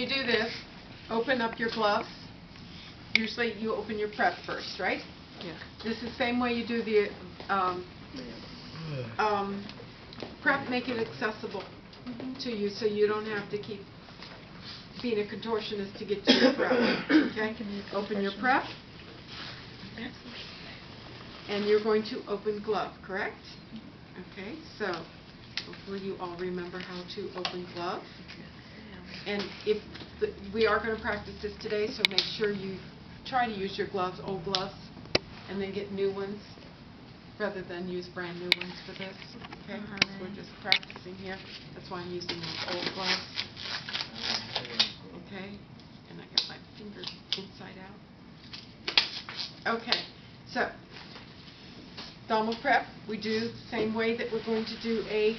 you do this, open up your gloves. Usually you open your prep first, right? Yeah. This is the same way you do the prep, make it accessible to you so you don't have to keep being a contortionist to get to your prep. Okay? Open your prep. And you're going to open glove, correct? Okay, so hopefully you all remember how to open glove. And if we are going to practice this today, so make sure you try to use your gloves, old gloves, and then get new ones rather than use brand new ones for this. Okay, so we're just practicing here. That's why I'm using these old gloves. Okay, and I got my fingers inside out. Okay, so abdominal prep, we do the same way that we're going to do a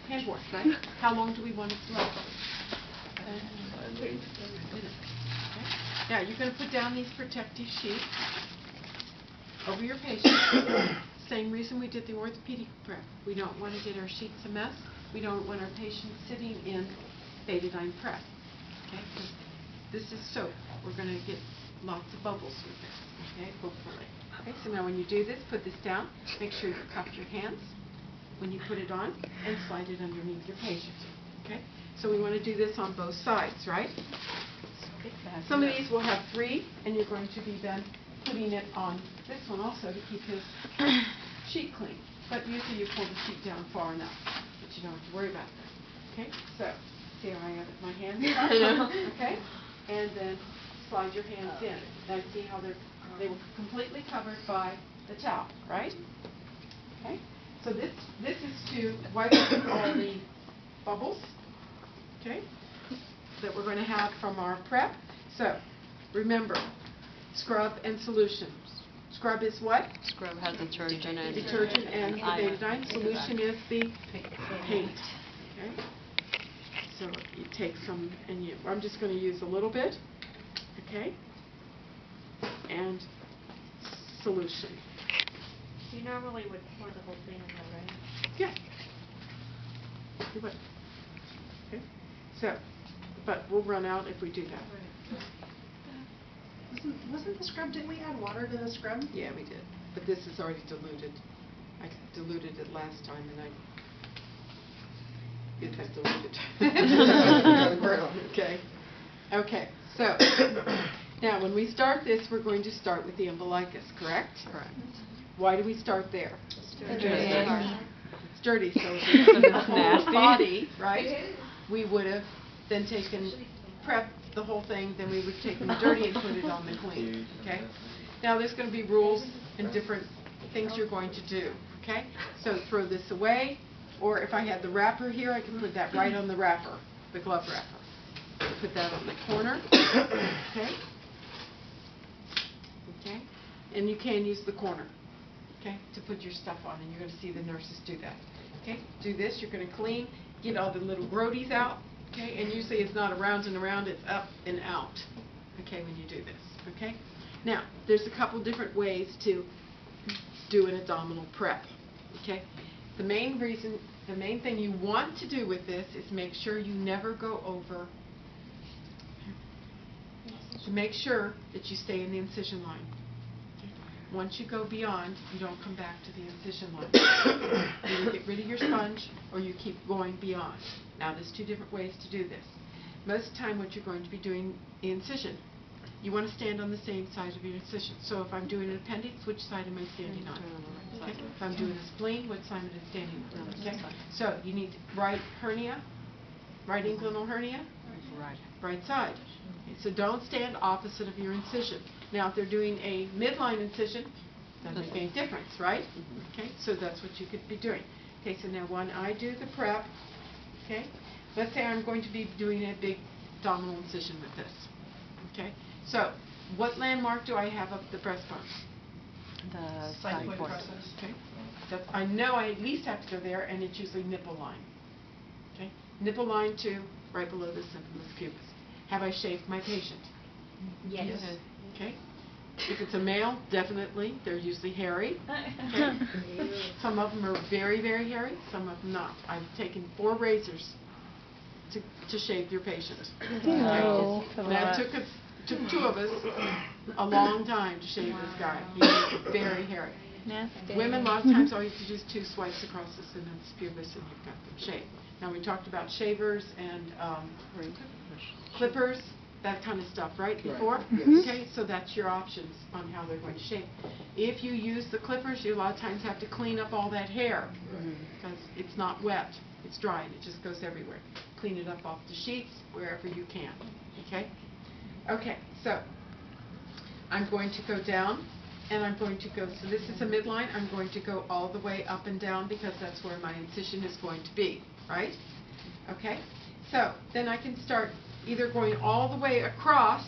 hand wash, right? How long do we want it to last? Now you're going to put down these protective sheets over your patient. Same reason we did the orthopedic prep. We don't want to get our sheets a mess. We don't want our patients sitting in betadine prep. Okay? This is soap. We're going to get lots of bubbles with this. Okay, hopefully. Okay, so now when you do this, put this down. Make sure you cup your hands when you put it on and slide it underneath your patient. Okay, so we want to do this on both sides, right? Some of these will have 3, and you're going to be then putting it on this one also to keep his sheet clean. But usually you pull the sheet down far enough that you don't have to worry about that. Okay, so see how I have my hands up? Okay, and then slide your hands in. Now see how they were completely covered by the towel, right? Okay, so this is to wipe all the bubbles, okay, that we're going to have from our prep. So remember, scrub and solution. Scrub is what? Scrub has detergent and the betadine. Solution is the paint. Okay. So you take some, and I'm just going to use a little bit. Okay. And solution. You normally would pour the whole thing in there, right? Yeah. You would. Okay. So, but we'll run out if we do that. Right. Wasn't the scrub, didn't we add water to the scrub? Yeah, we did. But this is already diluted. I diluted it last time and it has diluted. Okay. Okay. So, now when we start this, we're going to start with the umbilicus, correct? Correct. Why do we start there? Dirty. It's dirty, so if it's the whole body, right? We would have then taken prep the whole thing, then we would take the dirty and put it on the clean. Okay? Now there's going to be rules and different things you're going to do. Okay? So throw this away, or if I had the wrapper here, I can put that right on the wrapper, the glove wrapper. Put that on the corner. Okay? Okay? And you can use the corner, okay, to put your stuff on, and you're going to see the nurses do that. Okay? Do this. You're going to clean, get all the little grodies out. Okay, and usually it's not around and around, it's up and out, okay, when you do this, okay? Now, there's a couple different ways to do an abdominal prep, okay? The main thing you want to do with this is make sure you never go over, to make sure that you stay in the incision line. Okay? Once you go beyond, you don't come back to the incision line. You either get rid of your sponge or you keep going beyond. Now, there's 2 different ways to do this. Most of the time, what you're going to be doing the incision, you want to stand on the same side of your incision. So if I'm doing an appendix, which side am I standing on? Okay. If I'm doing a spleen, what side am I standing on? Okay. So you need right hernia, right inguinal hernia, right side. Okay. So don't stand opposite of your incision. Now, if they're doing a midline incision, doesn't make any difference, right? Okay. So that's what you could be doing. Okay. So now, when I do the prep, okay, let's say I'm going to be doing a big abdominal incision with this. Okay, so what landmark do I have up the breastbone? The side border. Okay, I know I at least have to go there, and it's usually nipple line. Okay, nipple line to right below the symphysis pubis. Have I shaved my patient? Yes. Okay, If it's a male, definitely, they're usually hairy. Okay? Some of them are very, very hairy, some of them not. I've taken 4 razors to shave your patient. Oh, And that took 2 of us a long time to shave this guy. He was very hairy. Nasty. Women, a lot of times, all you have to do is 2 swipes across the synovial pubis and you've got them shaved. Now, we talked about shavers and clippers, that kind of stuff, right, before? Okay, so that's your options on how they're going to shave. If you use the clippers, you a lot of times have to clean up all that hair because it's not wet, it's dry, and it just goes everywhere. Clean it up off the sheets wherever you can, okay? Okay, so I'm going to go down, and I'm going to go, so this is a midline, I'm going to go all the way up and down because that's where my incision is going to be, right? Okay, so then I can start either going all the way across,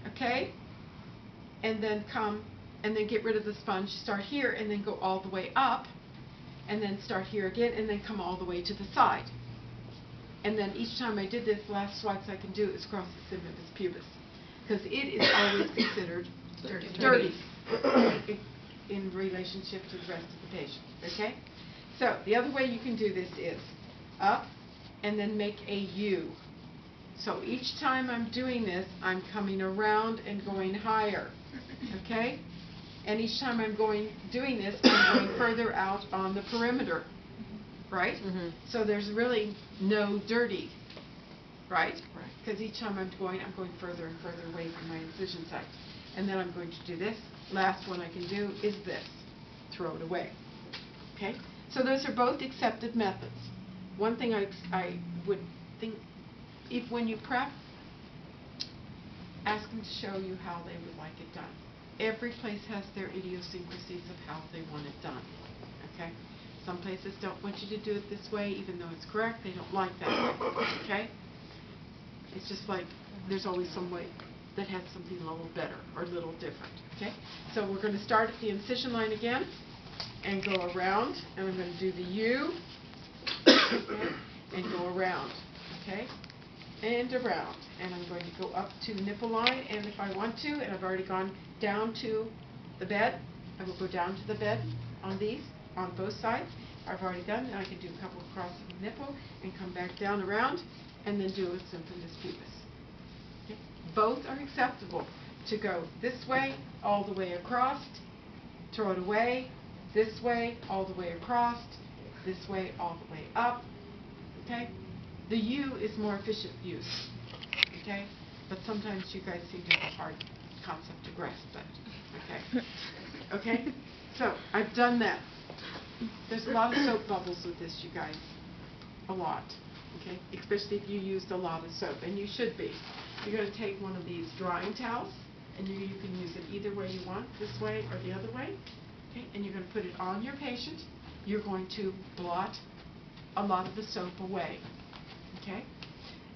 okay, and then come, and then get rid of the sponge, start here, and then go all the way up, and then start here again, and then come all the way to the side. And then each time I did this, last swipes I can do is across the synovial pubis, because it is always considered dirty in relationship to the rest of the patient, okay? So the other way you can do this is up and then make a U. So each time I'm doing this, I'm coming around and going higher, okay? And each time I'm doing this, I'm going further out on the perimeter, right? So there's really no dirty, right? Because each time I'm going further and further away from my incision site. And then I'm going to do this. Last one I can do is this. Throw it away. Okay? So those are both accepted methods. One thing I would think, if when you prep, ask them to show you how they would like it done. Every place has their idiosyncrasies of how they want it done. Okay? Some places don't want you to do it this way, even though it's correct. They don't like that way. Okay? It's just like there's always some way that has something a little better or a little different. Okay? So we're going to start at the incision line again and go around, and I'm going to do the U okay, and go around. Okay? And around. And I'm going to go up to the nipple line, and if I want to, and I've already gone down to the bed, I will go down to the bed on these, on both sides. I've already done, and I can do a couple across the nipple and come back down around, and then do a symphysis pubis. Okay? Both are acceptable to go this way, all the way across, throw it away, this way, all the way across, this way, all the way up. Okay? The U is more efficient use, okay? But sometimes you guys seem to have a hard concept to grasp that, okay? Okay? So, I've done that. There's a lot of soap bubbles with this, you guys. A lot, okay? Especially if you used a lot of soap, and you should be. You're going to take one of these drying towels, and you can use it either way you want, this way or the other way, okay? And you're going to put it on your patient. You're going to blot a lot of the soap away. Okay?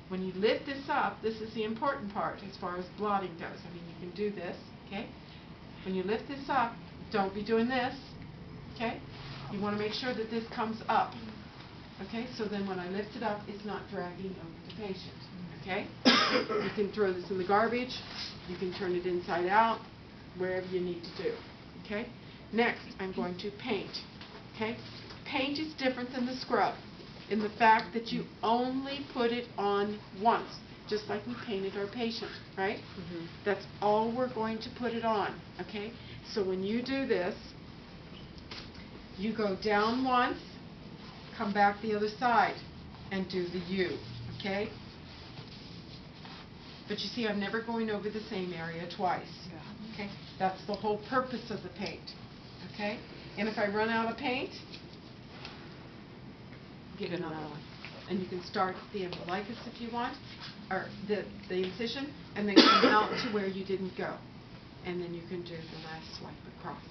When you lift this up, this is the important part as far as blotting goes. I mean, you can do this, okay? When you lift this up, don't be doing this, okay? You want to make sure that this comes up, okay? So then when I lift it up, it's not dragging over the patient, okay? You can throw this in the garbage. You can turn it inside out, wherever you need to do, okay? Next, I'm going to paint, okay? Paint is different than the scrub in the fact that you only put it on once, just like we painted our patient, right? That's all we're going to put it on, okay? So when you do this, you go down once, come back the other side, and do the U, okay? But you see, I'm never going over the same area twice, okay? That's the whole purpose of the paint, okay? And if I run out of paint, get another one. And you can start the umbilicus if you want, or the incision, and then come out to where you didn't go. And then you can do the last swipe across.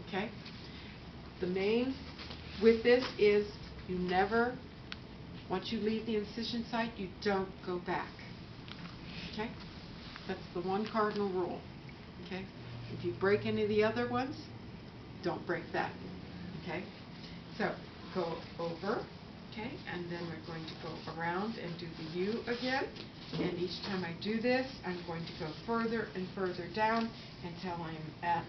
Okay? The main with this is you never, once you leave the incision site, you don't go back. Okay? That's the one cardinal rule. Okay? If you break any of the other ones, don't break that. Okay? So, go over, Okay, and then we're going to go around and do the U again. And each time I do this, I'm going to go further and further down until I'm at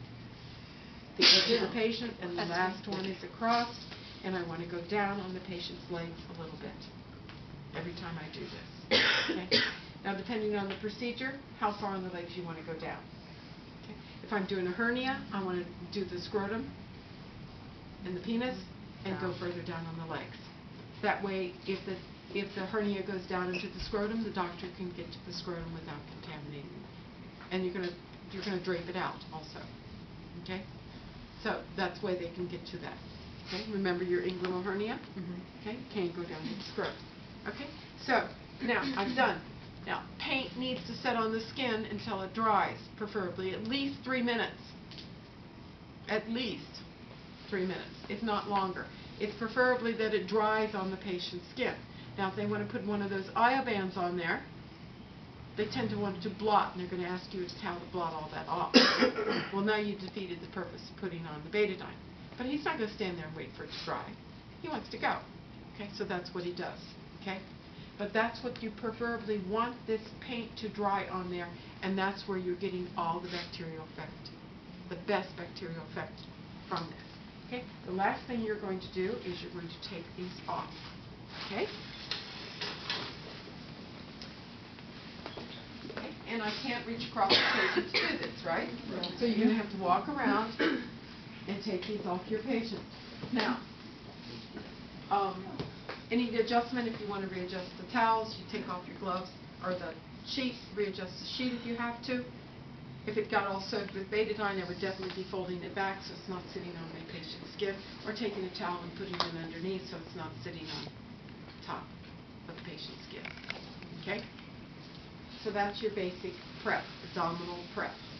the edge of the patient, and the last one is across, and I want to go down on the patient's legs a little bit every time I do this. Okay? Now, depending on the procedure, how far on the legs you want to go down. Okay? If I'm doing a hernia, I want to do the scrotum and the penis and go further down on the legs. That way, if the hernia goes down into the scrotum, the doctor can get to the scrotum without contaminating it. And you're gonna drape it out also. Okay? So that's why they can get to that. Okay? Remember your inguinal hernia? Okay? Can't go down to the scrotum. Okay? So now I'm done. Now paint needs to set on the skin until it dries, preferably at least 3 minutes. At least 3 minutes, if not longer. It's preferably that it dries on the patient's skin. Now, if they want to put one of those IO-bands on there, they tend to want to blot, and they're going to ask you how to blot all that off. Well, now you defeated the purpose of putting on the betadine. But he's not going to stand there and wait for it to dry. He wants to go. Okay, so that's what he does. Okay, but that's what you preferably want this paint to dry on there, and that's where you're getting all the bacterial effect, the best bacterial effect from this. Okay, the last thing you're going to do is you're going to take these off. Okay? Okay, and I can't reach across the patient to do this, right? So you're going to have to walk around and take these off your patient. Now, any adjustment, if you want to readjust the towels, you take off your gloves or the sheet, readjust the sheet if you have to. If it got all soaked with betadine, I would definitely be folding it back so it's not sitting on my patient's skin, or taking a towel and putting it underneath so it's not sitting on top of the patient's skin. Okay? So that's your basic prep, abdominal prep.